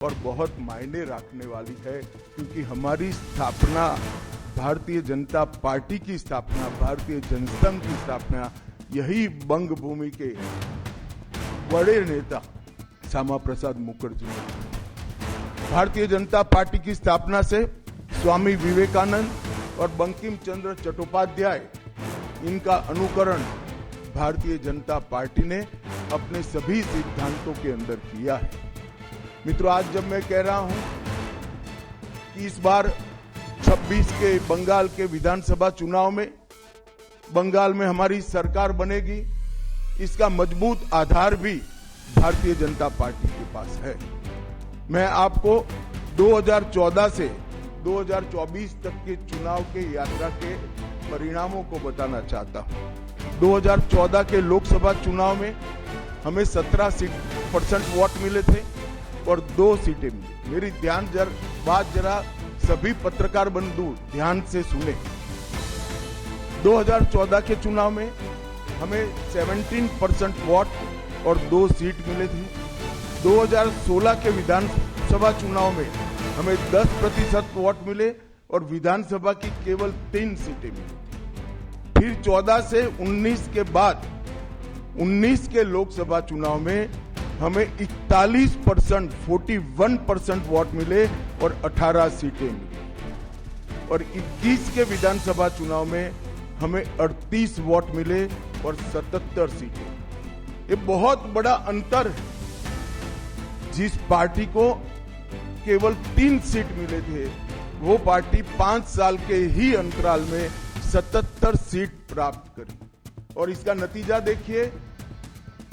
और बहुत मायने रखने वाली है, क्योंकि हमारी स्थापना, भारतीय जनता पार्टी की स्थापना, भारतीय जनसंघ की स्थापना यही बंग भूमि के बड़े नेता श्यामा प्रसाद मुखर्जी ने। भारतीय जनता पार्टी की स्थापना से स्वामी विवेकानंद और बंकिम चंद्र चट्टोपाध्याय, इनका अनुकरण भारतीय जनता पार्टी ने अपने सभी सिद्धांतों के अंदर किया है। मित्रों, आज जब मैं कह रहा हूं कि इस बार 26 के बंगाल के विधानसभा चुनाव में बंगाल में हमारी सरकार बनेगी, इसका मजबूत आधार भी भारतीय जनता पार्टी के पास है। मैं आपको 2014 से 2024 तक के चुनाव के यात्रा के परिणामों को बताना चाहता हूं। 2014 के लोकसभा चुनाव में हमें 17% वोट मिले थे और 2 सीटें मिली। मेरी बात जरा सभी पत्रकार बंधु ध्यान से सुने। 2014 के चुनाव में हमें 17% वोट और 2 सीट मिले थे। 2016 के विधानसभा चुनाव में हमें 10% वोट मिले और विधानसभा की केवल 3 सीटें मिली थी। फिर 14 से 19 के बाद 19 के लोकसभा चुनाव में हमें 41% वोट मिले और 18 सीटें मिली और 21 के विधानसभा चुनाव में हमें 38 वोट मिले और 77 सीटें। ये बहुत बड़ा अंतर है। जिस पार्टी को केवल 3 सीट मिले थे, वो पार्टी 5 साल के ही अंतराल में 77 सीट प्राप्त करी। और इसका नतीजा देखिए,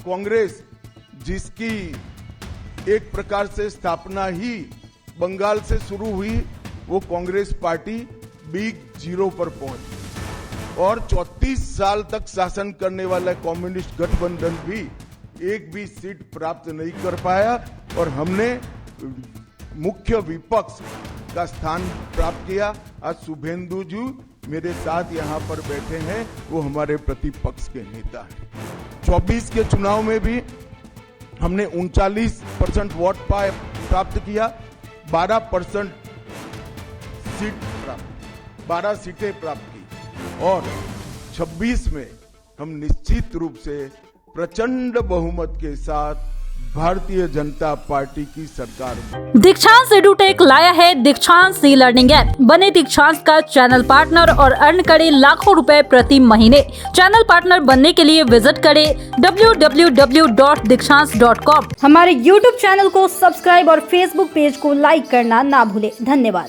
कांग्रेस, जिसकी एक प्रकार से स्थापना ही बंगाल से शुरू हुई, वो कांग्रेस पार्टी बिग जीरो पर पहुंची और 34 साल तक शासन करने वाला कम्युनिस्ट गठबंधन भी एक भी सीट प्राप्त नहीं कर पाया और हमने मुख्य विपक्ष का स्थान प्राप्त किया। आज शुभेंदु जी मेरे साथ यहाँ पर बैठे हैं, वो हमारे प्रतिपक्ष के नेता हैं। 24 के चुनाव में भी हमने 39% वोट प्राप्त किया, 12 सीटें प्राप्त की और 26 में हम निश्चित रूप से प्रचंड बहुमत के साथ भारतीय जनता पार्टी की सरकार। दीक्षांत एडुटेक लाया है दीक्षांत ई लर्निंग ऐप। बने दीक्षांत का चैनल पार्टनर और अर्न करें लाखों रुपए प्रति महीने। चैनल पार्टनर बनने के लिए विजिट करें www.dikshans.com। हमारे YouTube चैनल को सब्सक्राइब और Facebook पेज को लाइक करना ना भूलें। धन्यवाद।